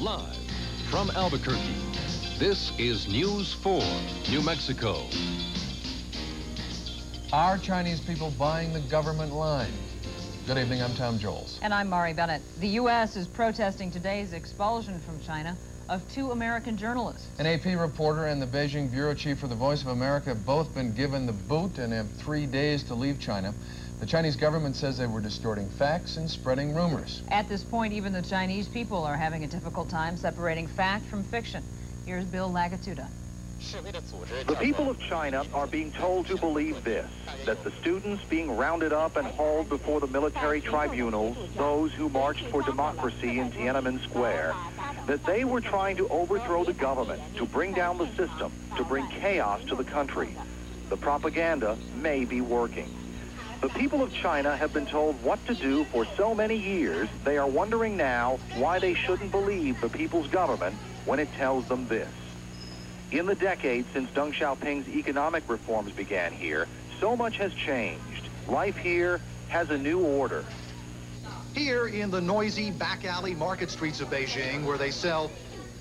Live from Albuquerque, this is News 4, New Mexico. Are Chinese people buying the government line? Good evening, I'm Tom Joles. And I'm Mari Bennett. The U.S. is protesting today's expulsion from China of 2 American journalists. An AP reporter and the Beijing bureau chief for the Voice of America have both been given the boot and have 3 days to leave China. The Chinese government says they were distorting facts and spreading rumors. At this point, even the Chinese people are having a difficult time separating fact from fiction. Here's Bill Lagatuda. The people of China are being told to believe this, that the students being rounded up and hauled before the military tribunals, those who marched for democracy in Tiananmen Square, that they were trying to overthrow the government, to bring down the system, to bring chaos to the country. The propaganda may be working. The people of China have been told what to do for so many years, they are wondering now why they shouldn't believe the people's government when it tells them this. In the decades since Deng Xiaoping's economic reforms began here, so much has changed. Life here has a new order. Here in the noisy back alley market streets of Beijing, where they sell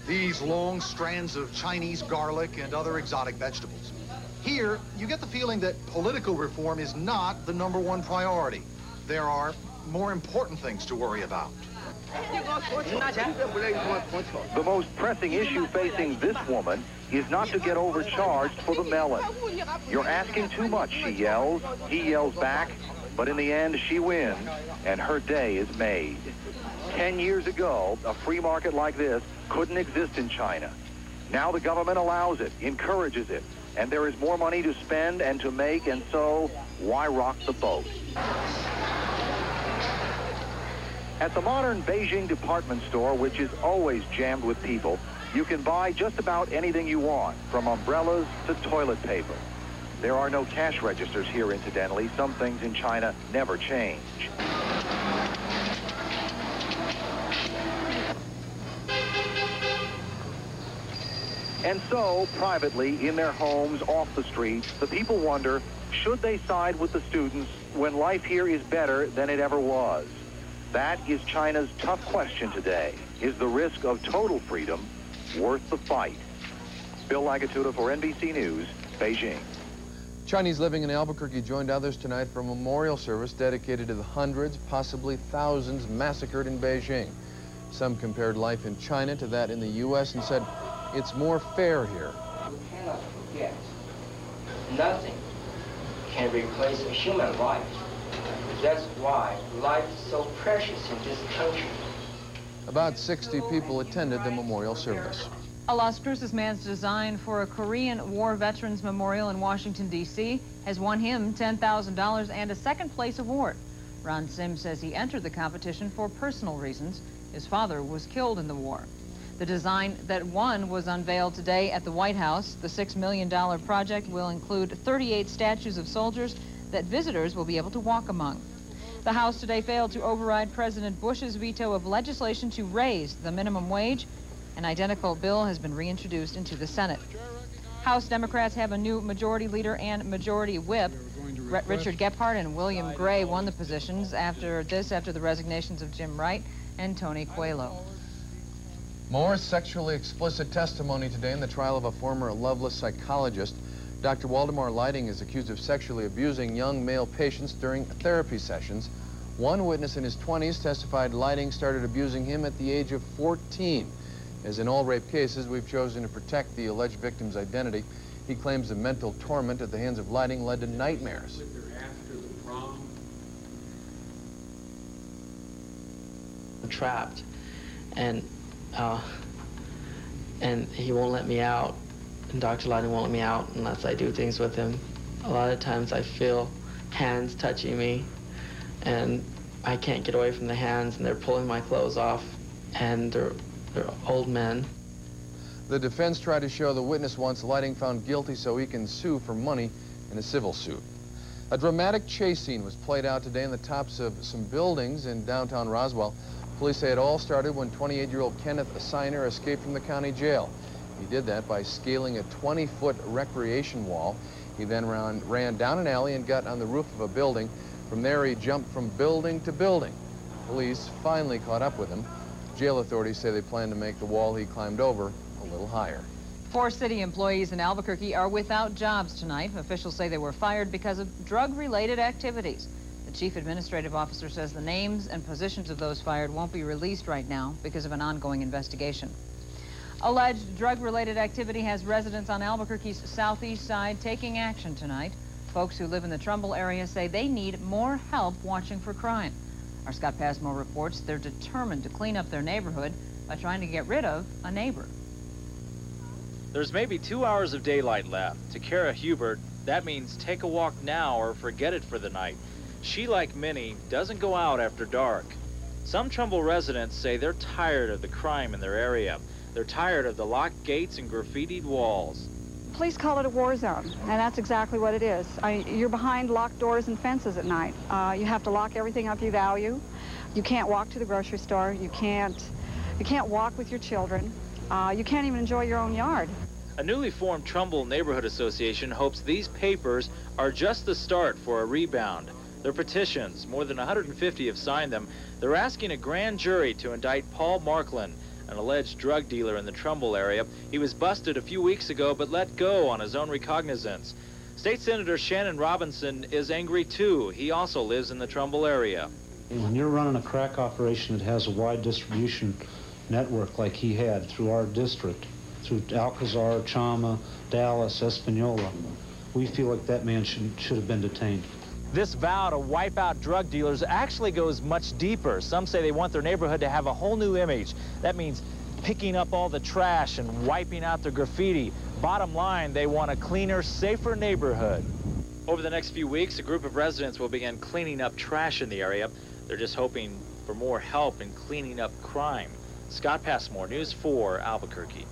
these long strands of Chinese garlic and other exotic vegetables. Here, you get the feeling that political reform is not the #1 priority. There are more important things to worry about. The most pressing issue facing this woman is not to get overcharged for the melon. You're asking too much, she yells. He yells back, but in the end, she wins, and her day is made. 10 years ago, a free market like this couldn't exist in China. Now the government allows it, encourages it, and there is more money to spend and to make, and so why rock the boat? At the modern Beijing department store, which is always jammed with people, you can buy just about anything you want, from umbrellas to toilet paper. There are no cash registers here, incidentally. Some things in China never change. And so, privately, in their homes, off the streets, the people wonder, should they side with the students when life here is better than it ever was? That is China's tough question today. Is the risk of total freedom worth the fight? Bill Lagatuda for NBC News, Beijing. Chinese living in Albuquerque joined others tonight for a memorial service dedicated to the hundreds, possibly thousands, massacred in Beijing. Some compared life in China to that in the U.S. and said, it's more fair here. You cannot forget. Nothing can replace a human life. That's why life is so precious in this country. About 60 people attended the memorial service. A Las Cruces man's design for a Korean War Veterans Memorial in Washington, D.C. has won him $10,000 and a second-place award. Ron Sims says he entered the competition for personal reasons. His father was killed in the war. The design that won was unveiled today at the White House. The $6 million project will include 38 statues of soldiers that visitors will be able to walk among. The House today failed to override President Bush's veto of legislation to raise the minimum wage. An identical bill has been reintroduced into the Senate. House Democrats have a new majority leader and majority whip. Richard Gephardt and William Gray won the positions after the resignations of Jim Wright and Tony Coelho. More sexually explicit testimony today in the trial of a former Loveless psychologist. Dr. Waldemar Leiting is accused of sexually abusing young male patients during therapy sessions. One witness in his 20s testified Leiting started abusing him at the age of 14. As in all rape cases, we've chosen to protect the alleged victim's identity. He claims the mental torment at the hands of Leiting led to nightmares. I'm trapped, and he won't let me out. And Dr. Leiting won't let me out unless I do things with him. A lot of times I feel hands touching me, and I can't get away from the hands, and they're pulling my clothes off, and they're old men. The defense tried to show the witness wants Leiting found guilty so he can sue for money in a civil suit. A dramatic chase scene was played out today on the tops of some buildings in downtown Roswell. Police say it all started when 28-year-old Kenneth Assigner escaped from the county jail. He did that by scaling a 20-foot recreation wall. He then ran down an alley and got on the roof of a building. From there, he jumped from building to building. Police finally caught up with him. Jail authorities say they plan to make the wall he climbed over a little higher. 4 city employees in Albuquerque are without jobs tonight. Officials say they were fired because of drug-related activities. The chief administrative officer says the names and positions of those fired won't be released right now because of an ongoing investigation. Alleged drug-related activity has residents on Albuquerque's southeast side taking action tonight. Folks who live in the Trumbull area say they need more help watching for crime. Our Scott Passmore reports they're determined to clean up their neighborhood by trying to get rid of a neighbor. There's maybe 2 hours of daylight left. To Kara Hubert, that means take a walk now or forget it for the night. She, like many, doesn't go out after dark. Some Trumbull residents say they're tired of the crime in their area. They're tired of the locked gates and graffitied walls. Police call it a war zone, and that's exactly what it is. You're behind locked doors and fences at night. You have to lock everything up you value. You can't walk to the grocery store. You can't walk with your children. You can't even enjoy your own yard. A newly formed Trumbull Neighborhood Association hopes these papers are just the start for a rebound. Their petitions, more than 150 have signed them. They're asking a grand jury to indict Paul Marklin, an alleged drug dealer in the Trumbull area. He was busted a few weeks ago but let go on his own recognizance. State Senator Shannon Robinson is angry too. He also lives in the Trumbull area. When you're running a crack operation that has a wide distribution network like he had through our district, through Alcazar, Chama, Dallas, Espanola, we feel like that man should have been detained. This vow to wipe out drug dealers actually goes much deeper. Some say they want their neighborhood to have a whole new image. That means picking up all the trash and wiping out the graffiti. Bottom line, they want a cleaner, safer neighborhood. Over the next few weeks, a group of residents will begin cleaning up trash in the area. They're just hoping for more help in cleaning up crime. Scott Passmore, News 4, Albuquerque.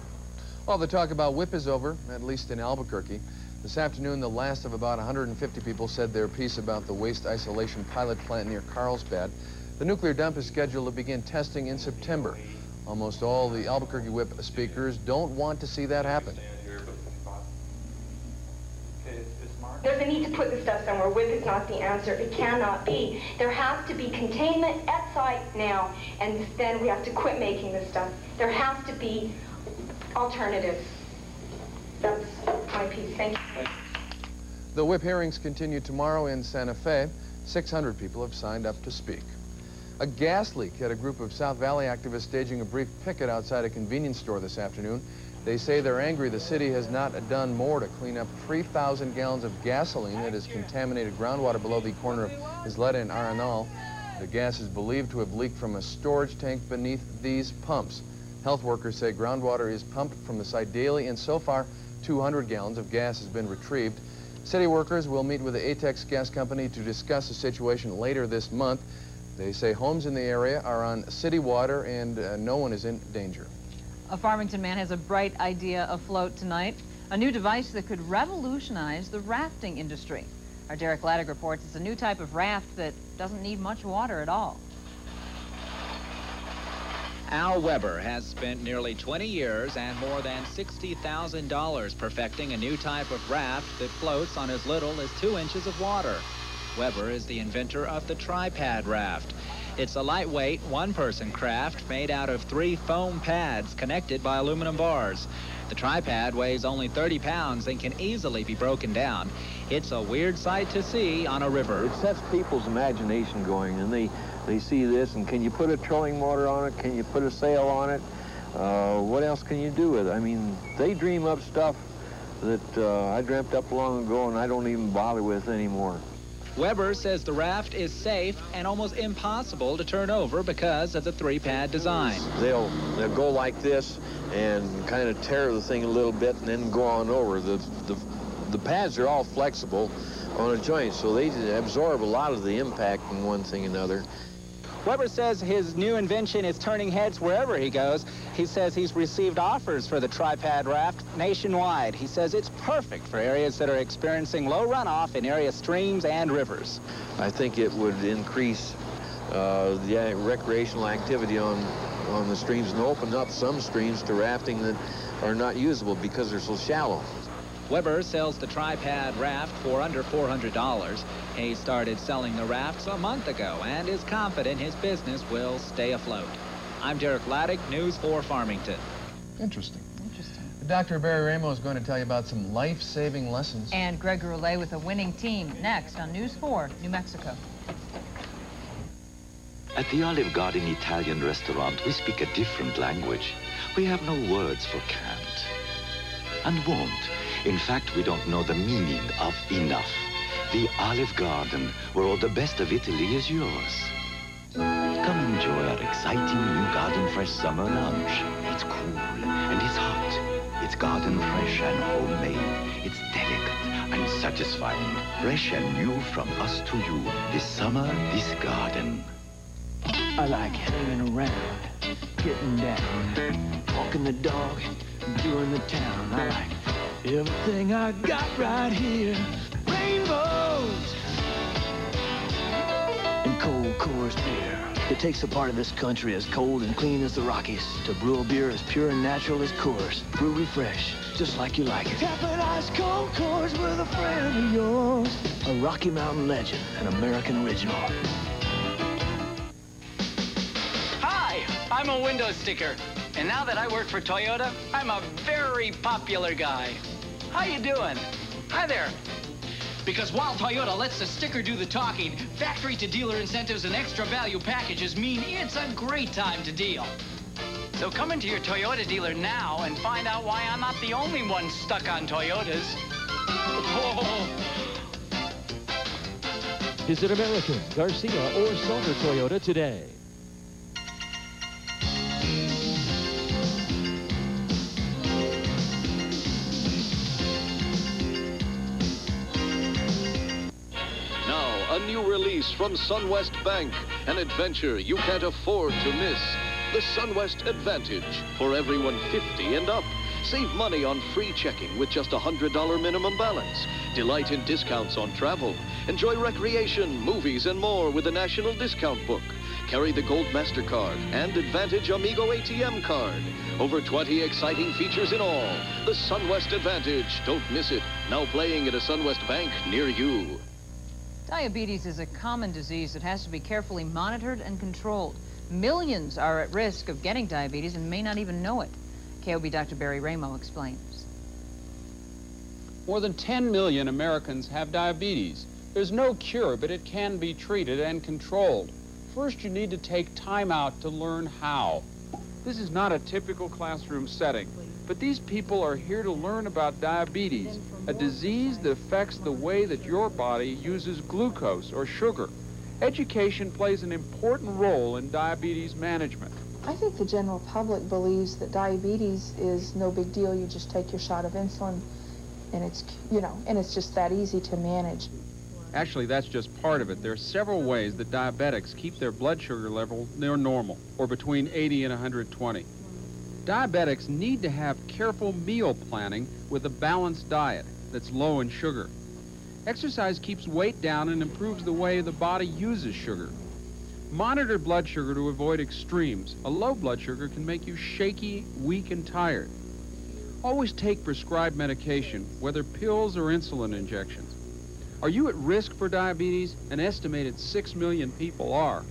Well, the talk about WIP is over, at least in Albuquerque. This afternoon, the last of about 150 people said their piece about the waste isolation pilot plant near Carlsbad. The nuclear dump is scheduled to begin testing in September. Almost all the Albuquerque WIP speakers don't want to see that happen. There's a need to put the stuff somewhere. WIP is not the answer. It cannot be. There has to be containment at site now, and then we have to quit making this stuff. There has to be alternatives. That's my piece. Thank you. The WIP hearings continue tomorrow in Santa Fe. 600 people have signed up to speak. A gas leak had a group of South Valley activists staging a brief picket outside a convenience store this afternoon. They say they're angry the city has not done more to clean up 3,000 gallons of gasoline that has contaminated groundwater below the corner of Isleta and Arenal. The gas is believed to have leaked from a storage tank beneath these pumps. Health workers say groundwater is pumped from the site daily, and so far, 200 gallons of gas has been retrieved. City workers will meet with the Atex gas company to discuss the situation later this month. They say homes in the area are on city water and no one is in danger. A Farmington man has a bright idea afloat tonight, a new device that could revolutionize the rafting industry. Our Derek Laddick reports it's a new type of raft that doesn't need much water at all. Al Weber has spent nearly 20 years and more than $60,000 perfecting a new type of raft that floats on as little as 2 inches of water. Weber is the inventor of the tripad raft. It's a lightweight, one-person craft made out of 3 foam pads connected by aluminum bars. The tripad weighs only 30 pounds and can easily be broken down. It's a weird sight to see on a river. It sets people's imagination going, and they see this, and can you put a trolling motor on it? Can you put a sail on it? What else can you do with it? I mean, they dream up stuff that I dreamt up long ago and I don't even bother with anymore. Weber says the raft is safe and almost impossible to turn over because of the 3-pad design. They'll go like this and kind of tear the thing a little bit and then go on over. The pads are all flexible on a joint, so they absorb a lot of the impact from one thing another. Weber says his new invention is turning heads wherever he goes. He says he's received offers for the tripad raft nationwide. He says it's perfect for areas that are experiencing low runoff in area streams and rivers. I think it would increase the recreational activity on the streams and open up some streams to rafting that are not usable because they're so shallow. Weber sells the tripad raft for under $400. He started selling the rafts a month ago and is confident his business will stay afloat. I'm Derek Laddick, News 4 Farmington. Interesting. Dr. Barry Ramo is going to tell you about some life-saving lessons. And Greg Roulet with a winning team next on News 4, New Mexico. At the Olive Garden Italian restaurant, we speak a different language. We have no words for can't and won't. In fact, we don't know the meaning of enough. The Olive Garden, where all the best of Italy is yours. Come enjoy our exciting new Garden Fresh summer lunch. It's cool and it's hot. It's garden fresh and homemade. It's delicate and satisfying. Fresh and new from us to you. This summer, this garden. I like hanging around, getting down, walking the dog, doing the town. I like everything I got right here. Rainbows and cold Coors beer. It takes a part of this country as cold and clean as the Rockies to brew a beer as pure and natural as Coors. Brewery fresh, just like you like it. Tap an ice cold Coors with a friend of yours. A Rocky Mountain legend, an American original. Hi, I'm a window sticker. And now that I work for Toyota, I'm a very popular guy. How you doing? Hi there. Because while Toyota lets the sticker do the talking, factory-to-dealer incentives and extra value packages mean it's a great time to deal. So come into your Toyota dealer now and find out why I'm not the only one stuck on Toyotas. Whoa. Visit American, Garcia, or Salter Toyota today. A new release from SunWest Bank, an adventure you can't afford to miss. The SunWest Advantage, for everyone 50 and up. Save money on free checking with just a $100 minimum balance. Delight in discounts on travel. Enjoy recreation, movies, and more with the National Discount Book. Carry the Gold MasterCard and Advantage Amigo ATM card. Over 20 exciting features in all. The SunWest Advantage. Don't miss it. Now playing at a SunWest Bank near you. Diabetes is a common disease that has to be carefully monitored and controlled. Millions are at risk of getting diabetes and may not even know it. KOB Dr. Barry Ramo explains. More than 10 million Americans have diabetes. There's no cure, but it can be treated and controlled. First, you need to take time out to learn how. This is not a typical classroom setting, but these people are here to learn about diabetes, a disease that affects the way that your body uses glucose or sugar. Education plays an important role in diabetes management. I think the general public believes that diabetes is no big deal. You just take your shot of insulin and it's, and it's just that easy to manage. Actually, that's just part of it. There are several ways that diabetics keep their blood sugar level near normal, or between 80 and 120. Diabetics need to have careful meal planning with a balanced diet that's low in sugar. Exercise keeps weight down and improves the way the body uses sugar. Monitor blood sugar to avoid extremes. A low blood sugar can make you shaky, weak, and tired. Always take prescribed medication, whether pills or insulin injections. Are you at risk for diabetes? An estimated 6 million people are.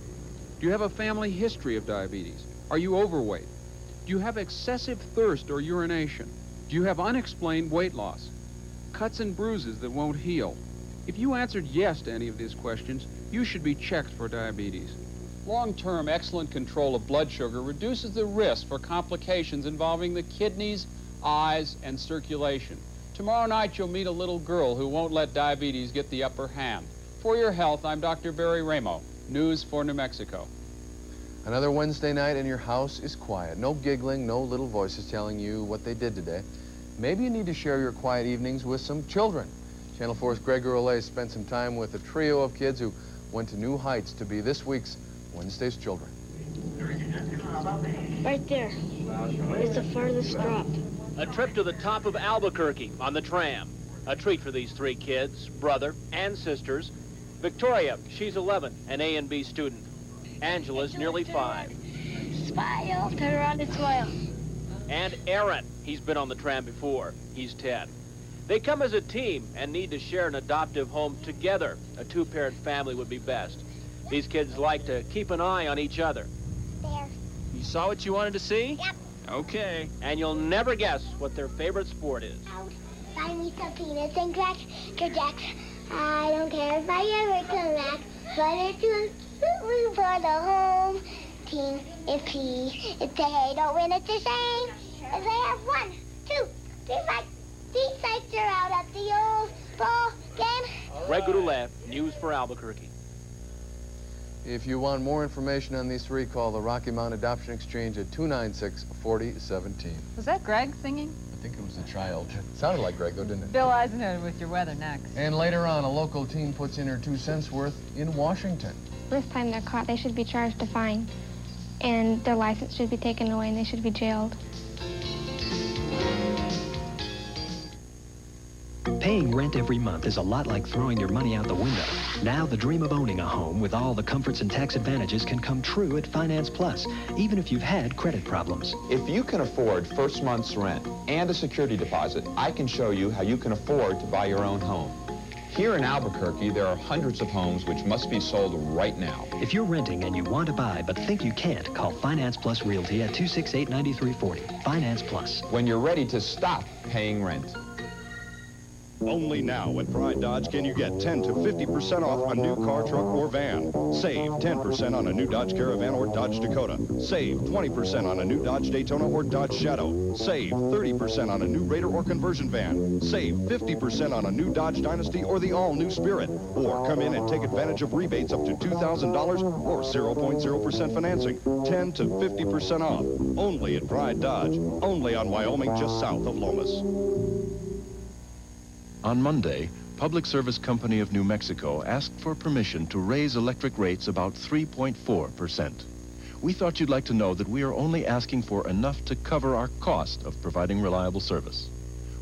Do you have a family history of diabetes? Are you overweight? Do you have excessive thirst or urination? Do you have unexplained weight loss? Cuts and bruises that won't heal? If you answered yes to any of these questions, you should be checked for diabetes. Long-term excellent control of blood sugar reduces the risk for complications involving the kidneys, eyes, and circulation. Tomorrow night, you'll meet a little girl who won't let diabetes get the upper hand. For your health, I'm Dr. Barry Ramo, News for New Mexico. Another Wednesday night and your house is quiet. No giggling, no little voices telling you what they did today. Maybe you need to share your quiet evenings with some children. Channel 4's Greg Roulet spent some time with a trio of kids who went to new heights to be this week's Wednesday's Children. Right there. It's the farthest drop. A trip to the top of Albuquerque on the tram. A treat for these three kids, brother and sisters. Victoria, she's 11, an A and B student. Angela's nearly 5. Smile, turn around and smile. And Aaron, he's been on the tram before. He's 10. They come as a team and need to share an adoptive home together. A two-parent family would be best. These kids like to keep an eye on each other. There. You saw what you wanted to see? Yep. Okay. And you'll never guess what their favorite sport is. Buy me some peanuts and Cracker Jacks. I don't care if I ever come back, but it's just root for the home team. If P, if they don't win, it's a shame. If they have 1, 2, 3 fights, these sites are out at the old ball game. Greg Goulet, News for Albuquerque. If you want more information on these three, call the Rocky Mount Adoption Exchange at 296-4017. Was that Greg singing? I think it was a child. It sounded like Greg, though, didn't it? Bill Eisenhower with your weather next. And later on, a local teen puts in her 2 cents worth in Washington. First time they're caught, they should be charged a fine. And their license should be taken away and they should be jailed. Paying rent every month is a lot like throwing your money out the window. Now the dream of owning a home with all the comforts and tax advantages can come true at Finance Plus, even if you've had credit problems. If you can afford first month's rent and a security deposit, I can show you how you can afford to buy your own home. Here in Albuquerque, there are hundreds of homes which must be sold right now. If you're renting and you want to buy but think you can't, call Finance Plus Realty at 268-9340. Finance Plus. When you're ready to stop paying rent. Only now at Pride Dodge can you get 10 to 50% off a new car, truck, or van. Save 10% on a new Dodge Caravan or Dodge Dakota. Save 20% on a new Dodge Daytona or Dodge Shadow. Save 30% on a new Raider or conversion van. Save 50% on a new Dodge Dynasty or the all-new Spirit. Or come in and take advantage of rebates up to $2,000 or 0.0% financing. 10 to 50% off. Only at Pride Dodge. Only on Wyoming, just south of Lomas. On Monday, Public Service Company of New Mexico asked for permission to raise electric rates about 3.4%. We thought you'd like to know that we are only asking for enough to cover our cost of providing reliable service.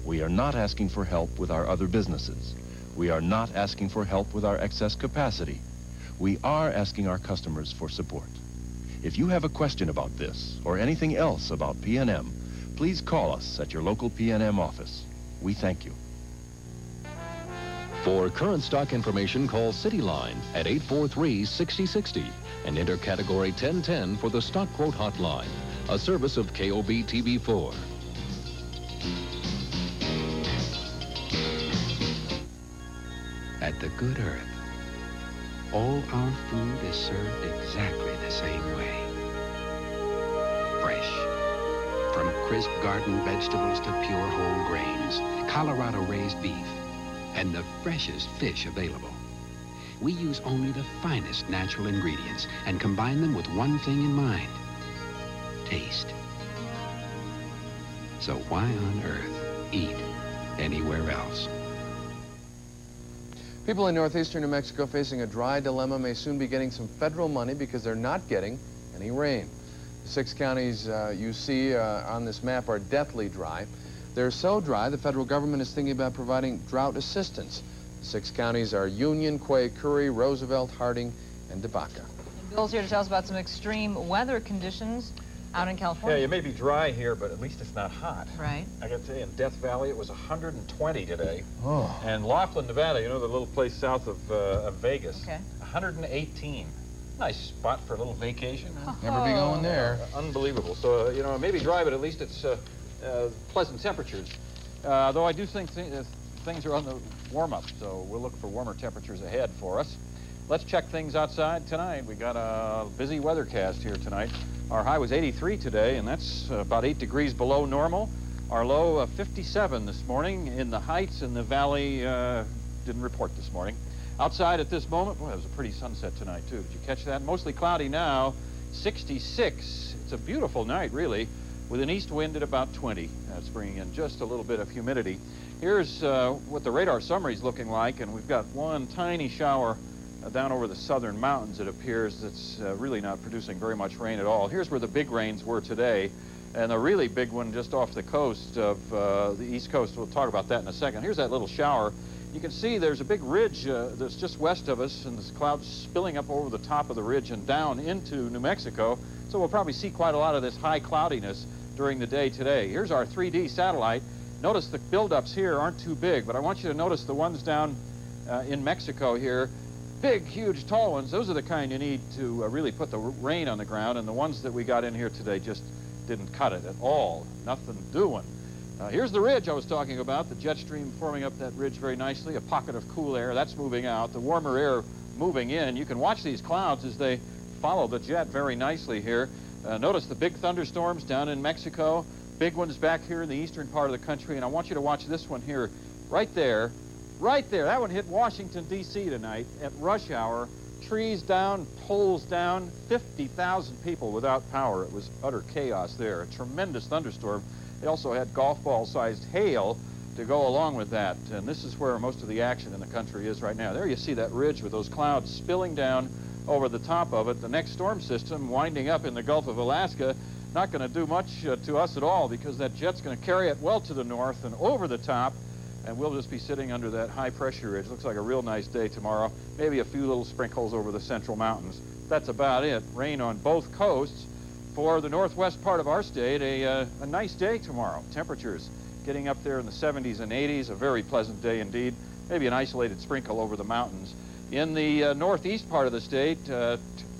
We are not asking for help with our other businesses. We are not asking for help with our excess capacity. We are asking our customers for support. If you have a question about this or anything else about PNM, please call us at your local PNM office. We thank you. For current stock information, call CityLine at 843-6060 and enter category 1010 for the Stock Quote Hotline, a service of KOB-TV 4. At the Good Earth, all our food is served exactly the same way. Fresh. From crisp garden vegetables to pure whole grains, Colorado raised beef, and the freshest fish available. We use only the finest natural ingredients and combine them with one thing in mind: taste. So why on earth eat anywhere else? People in northeastern New Mexico facing a dry dilemma may soon be getting some federal money because they're not getting any rain. The 6 counties you see on this map are deathly dry. They're so dry, the federal government is thinking about providing drought assistance. The 6 counties are Union, Quay, Curry, Roosevelt, Harding, and DeBaca. And Bill's here to tell us about some extreme weather conditions out in California. Yeah, it may be dry here, but at least it's not hot. Right. I got to tell you, in Death Valley, it was 120 today. Oh. And Laughlin, Nevada, you know, the little place south of Vegas, okay. 118. Nice spot for a little vacation. Huh? Never be going there. Unbelievable. So, you know, it may be dry, but at least it's pleasant temperatures. Though I do think things are on the warm-up, so we'll look for warmer temperatures ahead for us. Let's check things outside tonight. We got a busy weathercast here tonight. Our high was 83 today, and that's about 8 degrees below normal. Our low, 57 this morning. In the heights in the valley, didn't report this morning. Outside at this moment, boy, it was a pretty sunset tonight, too. Did you catch that? Mostly cloudy now, 66. It's a beautiful night, really, with an east wind at about 20. That's bringing in just a little bit of humidity. Here's what the radar summary is looking like, and we've got one tiny shower down over the southern mountains, it appears. That's really not producing very much rain at all. Here's where the big rains were today, and a really big one just off the coast of the east coast. We'll talk about that in a second. Here's that little shower. You can see there's a big ridge that's just west of us, and this cloud's spilling up over the top of the ridge and down into New Mexico. So we'll probably see quite a lot of this high cloudiness during the day today. Here's our 3D satellite. Notice the buildups here aren't too big, but I want you to notice the ones down in Mexico here. big, huge, tall ones, those are the kind you need to really put the rain on the ground, and the ones that we got in here today just didn't cut it at all. Nothing doing. Here's the ridge I was talking about, the jet stream forming up that ridge very nicely, a pocket of cool air, that's moving out, the warmer air moving in. You can watch these clouds as they follow the jet very nicely here. Notice the big thunderstorms down in Mexico, big ones back here in the eastern part of the country, and I want you to watch this one here, right there. Right there, that one hit Washington, D.C. tonight at rush hour. Trees down, poles down, 50,000 people without power. It was utter chaos there, a tremendous thunderstorm. They also had golf ball-sized hail to go along with that, and this is where most of the action in the country is right now. There you see that ridge with those clouds spilling down over the top of it. The next storm system winding up in the Gulf of Alaska, not going to do much to us at all because that jet's going to carry it well to the north and over the top, and we'll just be sitting under that high pressure ridge. Looks like a real nice day tomorrow. Maybe a few little sprinkles over the central mountains. That's about it. Rain on both coasts. For the northwest part of our state, a nice day tomorrow. Temperatures getting up there in the 70s and 80s, a very pleasant day indeed. Maybe an isolated sprinkle over the mountains. In the northeast part of the state,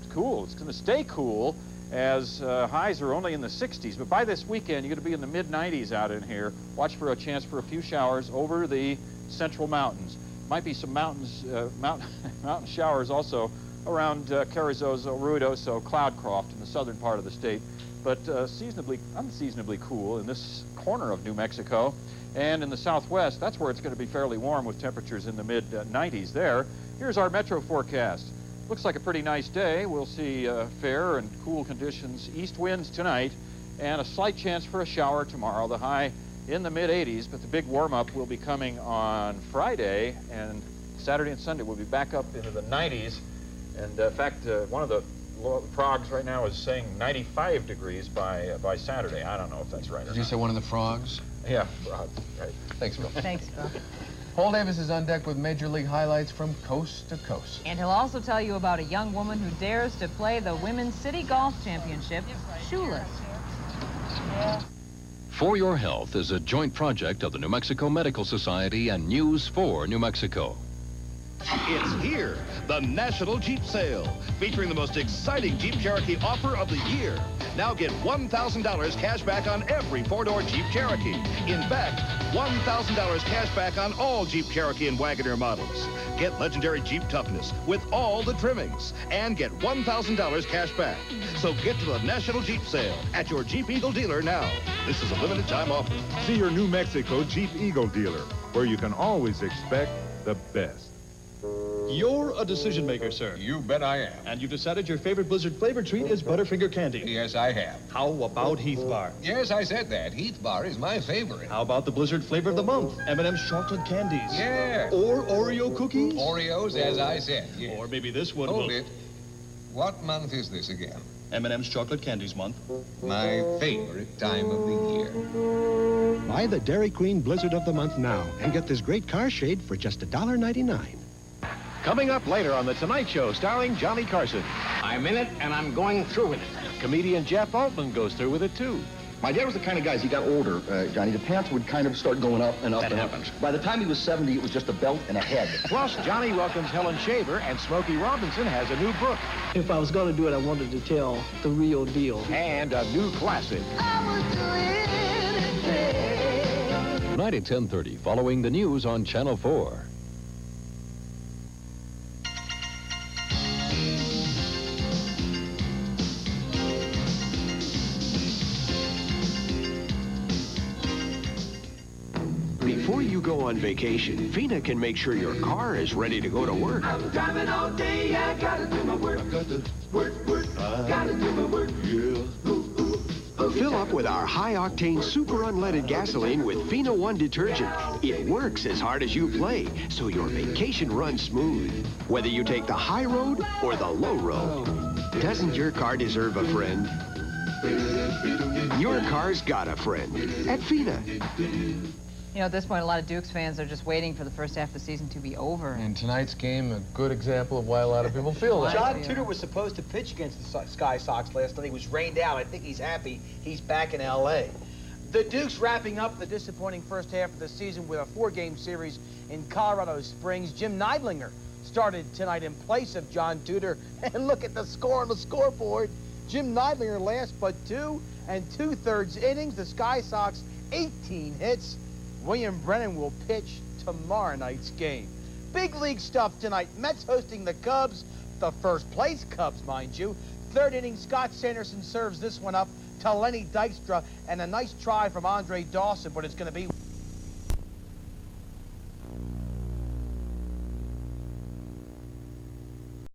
cool. It's going to stay cool as highs are only in the 60s. But by this weekend, you're going to be in the mid-90s out in here. Watch for a chance for a few showers over the central mountains. Might be some mountain showers also around Carrizozo, Ruidoso, Cloudcroft in the southern part of the state. But unseasonably cool in this corner of New Mexico. And in the southwest, that's where it's going to be fairly warm with temperatures in the mid-90s there. Here's our metro forecast. Looks like a pretty nice day. We'll see fair and cool conditions, east winds tonight, and a slight chance for a shower tomorrow. The high in the mid-80s, but the big warm-up will be coming on Friday, and Saturday and Sunday we'll be back up into the 90s. And in fact, one of the frogs right now is saying 95 degrees by Saturday. I don't know if that's right or not. Did you say one of the frogs? Yeah, frog, right. Thanks, Bill. Thanks, Bill. Paul Davis is on deck with Major League highlights from coast to coast. And he'll also tell you about a young woman who dares to play the Women's City Golf Championship shoeless. For Your Health is a joint project of the New Mexico Medical Society and News 4 New Mexico. It's here, the National Jeep Sale, featuring the most exciting Jeep Cherokee offer of the year. Now get $1,000 cash back on every four-door Jeep Cherokee. In fact, $1,000 cash back on all Jeep Cherokee and Wagoneer models. Get legendary Jeep toughness with all the trimmings and get $1,000 cash back. So get to the National Jeep Sale at your Jeep Eagle dealer now. This is a limited time offer. See your New Mexico Jeep Eagle dealer, where you can always expect the best. You're a decision maker, sir. You bet I am. And you've decided your favorite Blizzard flavor treat is Butterfinger candy. Yes, I have. How about Heath Bar? Yes, I said that. Heath Bar is my favorite. How about the Blizzard flavor of the month? M&M's chocolate candies. Yeah. Or Oreo cookies? Oreos, as I said, yes. Or maybe this one Hold will... it. What month is this again? M&M's chocolate candies month. My favorite time of the year. Buy the Dairy Queen Blizzard of the Month now and get this great car shade for just $1.99. Coming up later on The Tonight Show, starring Johnny Carson. I'm in it, and I'm going through with it. Comedian Jeff Altman goes through with it, too. My dad was the kind of guy, as he got older, Johnny, the pants would kind of start going up and up and up. By the time he was 70, it was just a belt and a head. Plus, Johnny welcomes Helen Shaver, and Smokey Robinson has a new book. If I was going to do it, I wanted to tell the real deal. And a new classic. Tonight at 10:30, following the news on Channel 4. Before you go on vacation, FINA can make sure your car is ready to go to work. I'm driving all day, I gotta do my work. I got to work, gotta do my work. Yeah. Fill up with our high-octane, super unleaded gasoline with FINA 1 detergent. It works as hard as you play, so your vacation runs smooth, whether you take the high road or the low road. Doesn't your car deserve a friend? Your car's got a friend at FINA. You know, at this point, a lot of Dukes fans are just waiting for the first half of the season to be over. And tonight's game, a good example of why a lot of people feel that. John Tudor was supposed to pitch against the Sky Sox last night. He was rained out. I think he's happy he's back in L.A. The Dukes wrapping up the disappointing first half of the season with a 4-game series in Colorado Springs. Jim Neidlinger started tonight in place of John Tudor. And look at the score on the scoreboard. Jim Neidlinger last but 2 2/3 innings. The Sky Sox 18 hits. William Brennan will pitch tomorrow night's game. Big league stuff tonight. Mets hosting the Cubs. The first place Cubs, mind you. 3rd inning, Scott Sanderson serves this one up to Lenny Dykstra, and a nice try from Andre Dawson, but it's going to be